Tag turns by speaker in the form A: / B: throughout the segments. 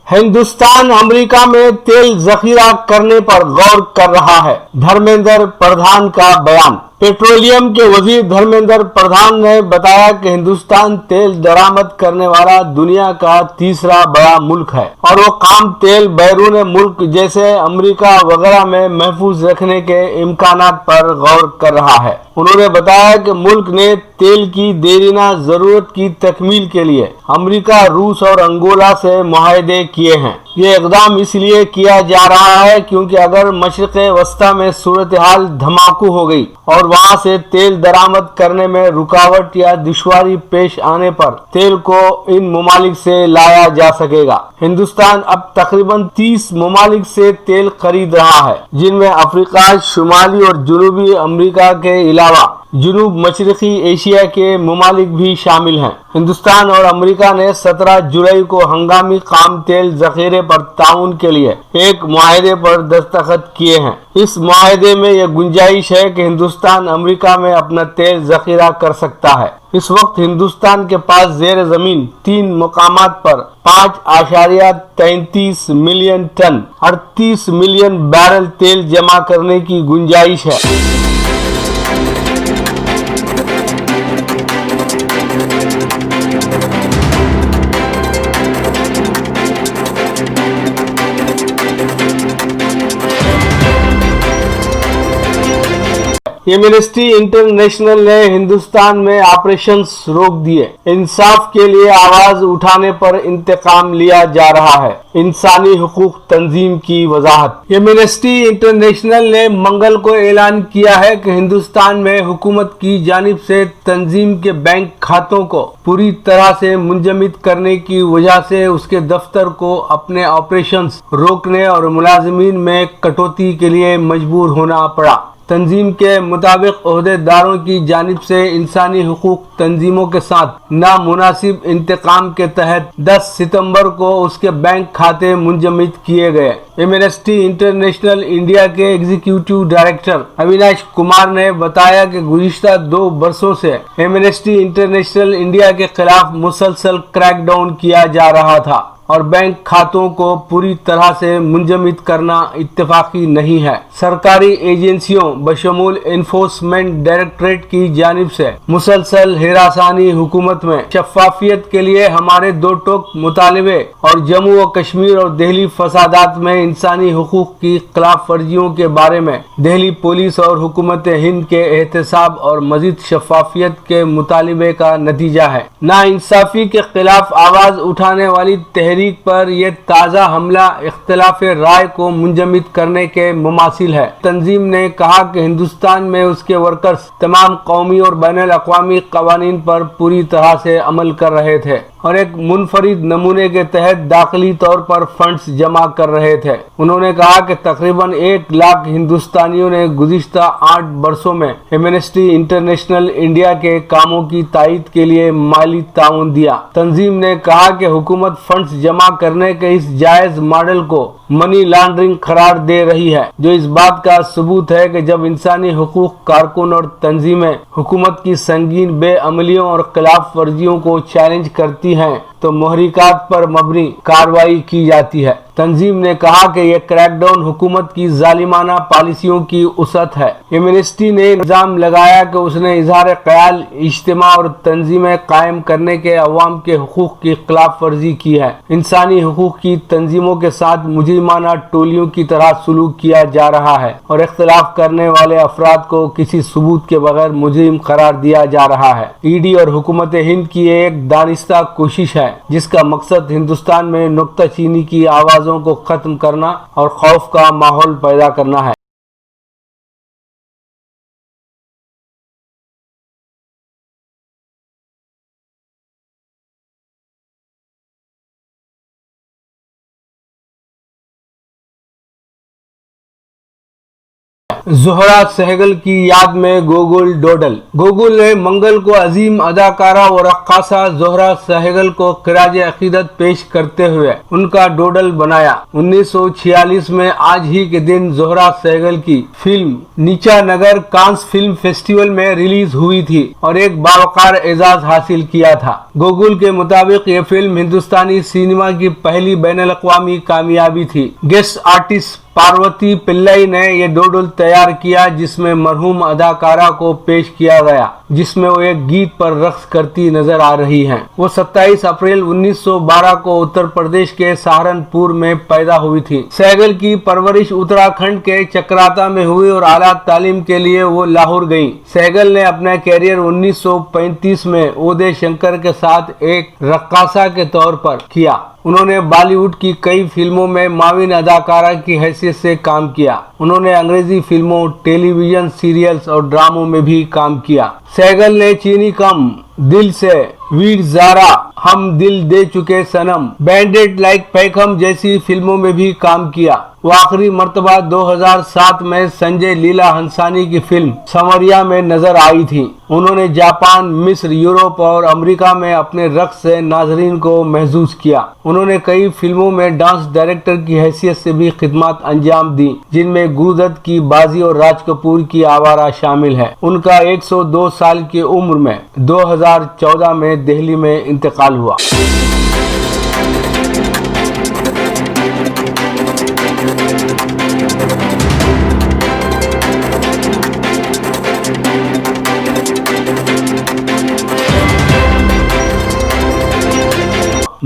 A: Hindustan America में तेल जखीरा करने पर गौर कर रहा है, धर्मेंद्र प्रधान का बयान। पेट्रोलियम के वजीर धर्मेंद्र प्रधान ने बताया कि हिंदुस्तान तेल दरामद करने वाला दुनिया का तीसरा बड़ा मुल्क है और वो खाम तेल बैरून मुल्क जैसे अमेरिका वगैरह में महफूज रखने के इम्कानात पर गौर कर रहा है। उन्होंने बताया कि मुल्क ने तेल की देरीना जरूरत की तकमील के लिए अमेरिका, रूस और अंगोला से मुआहदे किए हैं। ये इकदाम इसलिए किया जा रहा है क्योंकि अगर मशरिक़ वस्ता में सूरत हाल धमाकू हो गई और वहां से तेल दरामद करने में रुकावट या दुश्वारी पेश आने पर तेल को इन ममालिक से लाया जा सकेगा। हिंदुस्तान अब तकरीबन 30 ममालिक से तेल खरीद रहा है, जिनमें अफ्रीका, शुमाली और जनूबी अमेरिका के अलावा जनूब मशरकी एशिया के ममालिक भी शामिल हैं। हिंदुस्तान और अमेरिका ने 17 जुलाई को हंगामी खाम तेल जखीरे पर ताउन के लिए एक मुआहदे पर दस्तखत किए हैं। इस मुआहदे में यह गुंजाइश है कि हिंदुस्तान अमेरिका में अपना तेल जखीरा कर सकता है। इस वक्त हिंदुस्तान के पास जेर जमीन 3 मकामात पर 5.33 मिलियन टन 38 मिलियन बैरल तेल जमा करने की गुंजाइश है। एमनेस्टी इंटरनेशनल ने हिंदुस्तान में ऑपरेशंस रोक दिए, इंसाफ के लिए आवाज उठाने पर इंतकाम लिया जा रहा है। इंसानी हुकूक तंजीम की वजाहत। एमनेस्टी इंटरनेशनल ने मंगल को ऐलान किया है कि हिंदुस्तान में हुकूमत की जानिब से तंजीम के बैंक खातों को पूरी तरह से मुंजमद करने की वजह से उसके दफ्तर को अपने ऑपरेशंस रोकने और मुलाजमीन में कटौती के लिए मजबूर होना पड़ा। तंजीम के मुताबिक ओहदेदारों की जानिब से इंसानी हुकूक तंजीमों के साथ नामुनासिब इंतकाम के तहत 10 सितंबर को उसके बैंक खाते मुंजमद किए गए। एमनेस्टी इंटरनेशनल इंडिया के एग्जीक्यूटिव डायरेक्टर अविनाश कुमार ने बताया कि गुज़िश्ता 2 बरसों से एमनेस्टी इंटरनेशनल इंडिया के खिलाफ मुसलसल क्रैकडाउन किया जा रहा था और बैंक खातों को पूरी तरह से मुंजमद करना इत्तेफाकी नहीं है। सरकारी एजेंसियों बशमूल एनफोर्समेंट डायरेक्टरेट की जानिब से मुसलसल हिरासानी हुकूमत में शफाफियत के लिए हमारे 2 टोक मुतालबे और जम्मू व कश्मीर और दिल्ली फसादात में इंसानी हुकूक की खिलाफ वर्जियों के बारे में दिल्ली पुलिस और हुकूमत हिंद के एहतसाब और मजीद शफाफियत के मुतालबे का नतीजा है। नाइंसाफी के खिलाफ आवाज उठाने वाली तहरीक पर यह ताज़ा हमला इख्तिलाफ राय को मुंजमद करने के मुमासिल है। तंजीम ने कहा कि हिंदुस्तान में उसके वर्कर्स तमाम कौमी और बैनुल अक़वामी क़वानीन पर पूरी तरह से अमल कर रहे थे और एक मुनफरिद नमूने के तहत दाखिली तौर पर फंड्स जमा कर रहे थे। उन्होंने कहा कि तकरीबन 1 लाख हिंदुस्तानियों ने गुज़िश्ता 8 बरसों में एमनेस्टी इंटरनेशनल इंडिया के कामों की तायीद के लिए माली ताउन दिया। तंजीम ने कहा कि हुकूमत फंड्स जमा करने के इस जायज मॉडल को मनी लॉन्ड्रिंग करार दे रही है, जो इस बात का सबूत है कि जब इंसानी हुकूक कारकुन और तंजीमें हुकूमत की संगीन बेअमलियों और खिलाफ वर्जियों को चैलेंज करती हैं तो मुहरिकात पर मबनी कार्रवाई की जाती है। तंजीम ने कहा कि यह क्रैकडाउन हुकूमत की जालिमाना पॉलिसियों की उसत है। एमनेस्टी ने इल्जाम लगाया कि उसने इजहार ख्याल, इज्तिमा और तंजीमें कायम करने के अवाम के हुकूक की खिलाफ वर्जी की है। इंसानी हुकूक की तंजीमों के साथ मुजरिमाना टोलियों की तरह सलूक किया जा रहा है और इख्तिलाफ करने वाले अफराद को किसी सबूत के बगैर मुजरिम करार दिया जा रहा है। ईडी और हुकूमत हिंद की एक दानिस्ता कोशिश है जिसका मकसद हिंदुस्तान में नुक्ताचीनी की आवाजों को खत्म करना और खौफ का माहौल पैदा करना है। जोहरा सहगल की याद में गोकुल डोडल। गोकुल ने मंगल को अजीम अदाकारा और रक्कासा जोहरा सहगल को खिराज अकीदत पेश करते हुए उनका डोडल बनाया। 1946 में आज ही के दिन जोहरा सहगल की फिल्म नीचा नगर कांस फिल्म फेस्टिवल में रिलीज हुई थी और एक बावकार एजाज हासिल किया था। गोकुल के मुताबिक ये फिल्म हिंदुस्तानी सिनेमा की पहली बैनुल-अक़वामी कामयाबी थी। गेस्ट आर्टिस्ट पार्वती पिल्लई ने ये डोडल तैयार किया जिसमें मरहूम अदाकारा को पेश किया गया, जिसमें वो एक गीत पर रक्स करती नजर आ रही हैं। वो 27 अप्रैल 1912 को उत्तर प्रदेश के सहारनपुर में पैदा हुई थी। सहगल की परवरिश उत्तराखंड के चक्राता में हुई और आला तालीम के लिए वो लाहौर गईं। सहगल ने अपना कैरियर 1935 में उदय शंकर के साथ एक रक्कासा के तौर पर किया। उन्होंने बॉलीवुड की कई फिल्मों में माविन अदाकारा की हैसियत से काम किया। उन्होंने अंग्रेजी फिल्मों, टेलीविजन सीरियल्स और ड्रामों में भी काम किया। सहगल ने चीनी कम, दिल से, वीर ज़ारा, हम दिल दे चुके सनम, बैंडेड लाइक पैखम जैसी फिल्मों में भी काम किया। वो आखिरी मर्तबा 2007 में संजय लीला हंसानी की फिल्म समरिया में नजर आई थी। उन्होंने जापान, मिस्र, यूरोप और अमेरिका में अपने रक्स से नाजरीन को महसूस किया। उन्होंने कई फिल्मों में डांस डायरेक्टर की हैसियत से भी खिदमत अंजाम दी, जिनमें गुरुदत्त की बाजी और राज कपूर की आवारा शामिल है। उनका 102 साल की उम्र में 2014 में दिल्ली में इंतकाल हुआ।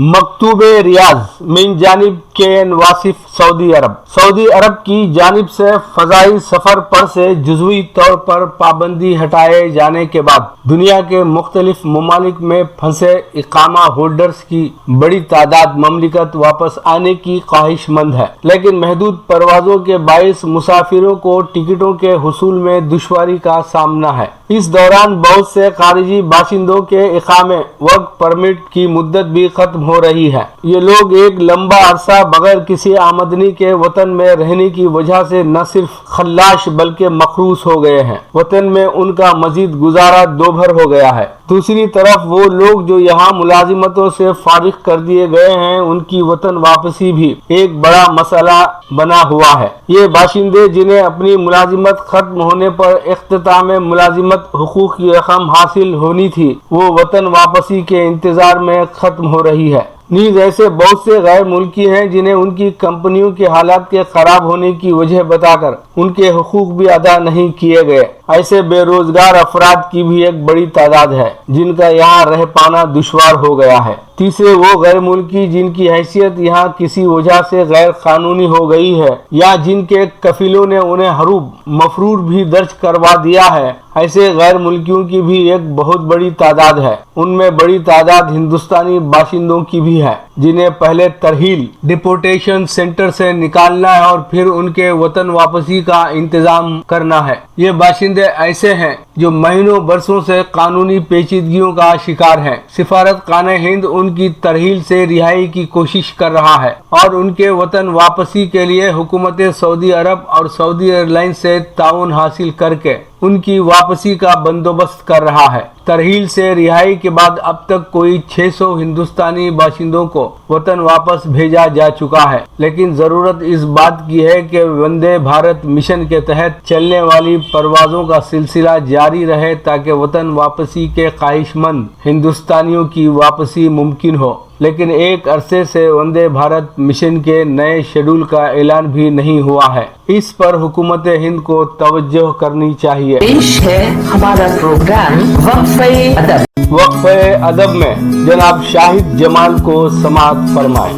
A: मकतूबे रियाज मिन जानिब KN वासिफ सऊदी अरब की जानिब से फजाई सफर पर से जुज़वी तौर पर पाबंदी हटाए जाने के बाद दुनिया के मुख्तलिफ ममालिक में फंसे इकामा होल्डर्स की बड़ी तादाद ममलिकत वापस आने की ख्वाहिशमंद है, लेकिन महदूद परवाजों के बाइस मुसाफिरों को टिकटों के हुसूल में दुश्वारी का सामना है। इस दौरान बहुत से खारिजी बाशिंदों के इकामे वर्क परमिट की मुद्दत भी खत्म हो रही है। ये लोग एक लंबा अरसा बगैर किसी आमदनी के वतन में रहने की वजह से न सिर्फ खल्लाश बल्कि मखरूस हो गए हैं। वतन में उनका मजीद गुजारा दोभर हो गया है। दूसरी तरफ वो लोग जो यहाँ मुलाजिमतों से फारिग कर दिए गए हैं, उनकी वतन वापसी भी एक बड़ा मसला बना हुआ है। ये बाशिंदे जिन्हें अपनी मुलाजिमत खत्म होने पर इख्तिताम मुलाजिमत हुकूक की रकम हासिल होनी थी, वो वतन वापसी के इंतजार में खत्म हो रही है। नीज ऐसे बहुत से गैर मुल्की हैं जिन्हें उनकी कंपनियों के हालात के खराब होने की वजह बताकर उनके हुकूक भी अदा नहीं किए गए। ऐसे बेरोजगार अफराद की भी एक बड़ी तादाद है जिनका यहाँ रह पाना दुश्वार हो गया है। तीसरे वो गैर मुल्की जिनकी हैसियत यहाँ किसी वजह से गैर कानूनी हो गई है या जिनके कफिलों ने उन्हें हरूब मफरूर भी दर्ज करवा दिया है, ऐसे गैर मुल्कियों की भी एक बहुत बड़ी तादाद है। उनमें बड़ी तादाद हिंदुस्तानी बाशिंदों की भी है जिन्हें पहले तरहील डिपोर्टेशन सेंटर से निकालना है और फिर उनके वतन वापसी का इंतजाम करना है। ये बाशिंदे ऐसे हैं जो महीनों बरसों से कानूनी पेचीदगियों का शिकार हैं। सिफारत खाने हिंद उनकी तरहील से रिहाई की कोशिश कर रहा है और उनके वतन वापसी के लिए हुकूमत सऊदी अरब और सऊदी एयरलाइंस से ताउन हासिल करके उनकी वापसी का बंदोबस्त कर रहा है। तरहील से रिहाई के बाद अब तक कोई 600 हिंदुस्तानी बाशिंदों को वतन वापस भेजा जा चुका है, लेकिन जरूरत इस बात की है कि वंदे भारत मिशन के तहत चलने वाली परवाजों का सिलसिला जारी रहे ताकि वतन वापसी के ख्वाहिशमंद हिंदुस्तानियों की वापसी मुमकिन हो। लेकिन एक अरसे से वंदे भारत मिशन के नए शेड्यूल का ऐलान भी नहीं हुआ है। इस पर हुकूमत हिंद को तवज्जो करनी चाहिए।
B: पेश है हमारा प्रोग्राम वक्फे अदब।
A: वक्फे अदब में जनाब शाहिद जमाल को समाअत फरमाए।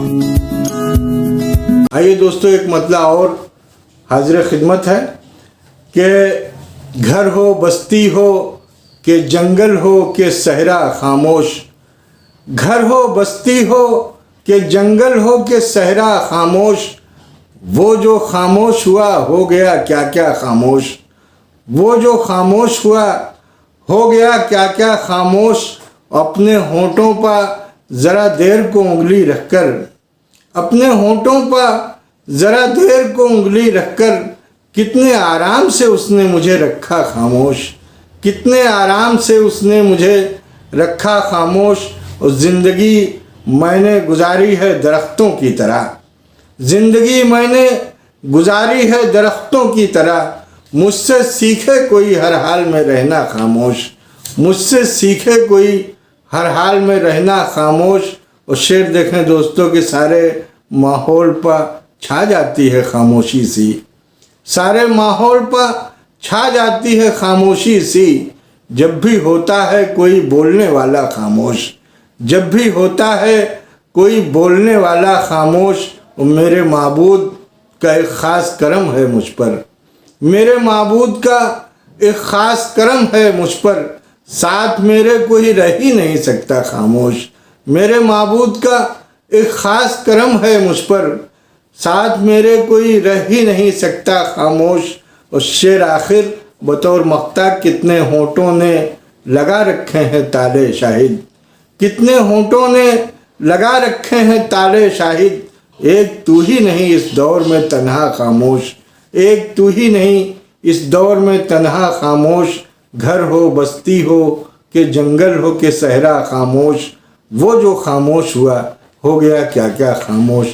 C: आइए दोस्तों, एक मतला और हाजिर खिदमत है कि घर हो, बस्ती हो, कि जंगल हो, कि सहरा खामोश। घर हो, बस्ती हो, कि जंगल हो, कि सहरा खामोश। वो जो खामोश हुआ हो गया क्या क्या खामोश। वो जो खामोश हुआ हो गया क्या क्या खामोश। अपने होंठों पर ज़रा देर को उंगली रखकर, अपने होंठों पर ज़रा देर को उंगली रखकर کتنے آرام سے اس نے مجھے رکھا خاموش، کتنے آرام سے اس نے مجھے رکھا خاموش، اور زندگی میں نے گزاری ہے درختوں کی طرح، زندگی میں نے گزاری ہے درختوں کی طرح، مجھ سے سیکھے کوئی ہر حال میں رہنا خاموش، مجھ سے سیکھے کوئی ہر حال میں رہنا خاموش۔ اور شعر دیکھیں دوستوں کہ سارے ماحول پر چھا جاتی ہے خاموشی سی، سارے ماحول پر چھا جاتی ہے خاموشی سی، جب بھی ہوتا ہے کوئی بولنے والا خاموش، جب بھی ہوتا ہے کوئی بولنے والا خاموش۔ اور میرے معبود کا ایک خاص کرم ہے مجھ پر، میرے معبود کا ایک خاص کرم ہے مجھ پر، ساتھ میرے کوئی رہ ہی نہیں سکتا خاموش، میرے معبود کا ایک خاص کرم ہے مجھ پر، ساتھ میرے کوئی رہ ہی نہیں سکتا خاموش۔ اور شعر آخر بطور مقطع، کتنے ہونٹوں نے لگا رکھے ہیں تالے شاہد، کتنے ہونٹوں نے لگا رکھے ہیں تالے شاہد، ایک تو ہی نہیں اس دور میں تنہا خاموش، ایک تو ہی نہیں اس دور میں تنہا خاموش، گھر ہو بستی ہو کہ جنگل ہو کہ صحرا خاموش، وہ جو خاموش ہوا ہو گیا کیا کیا خاموش۔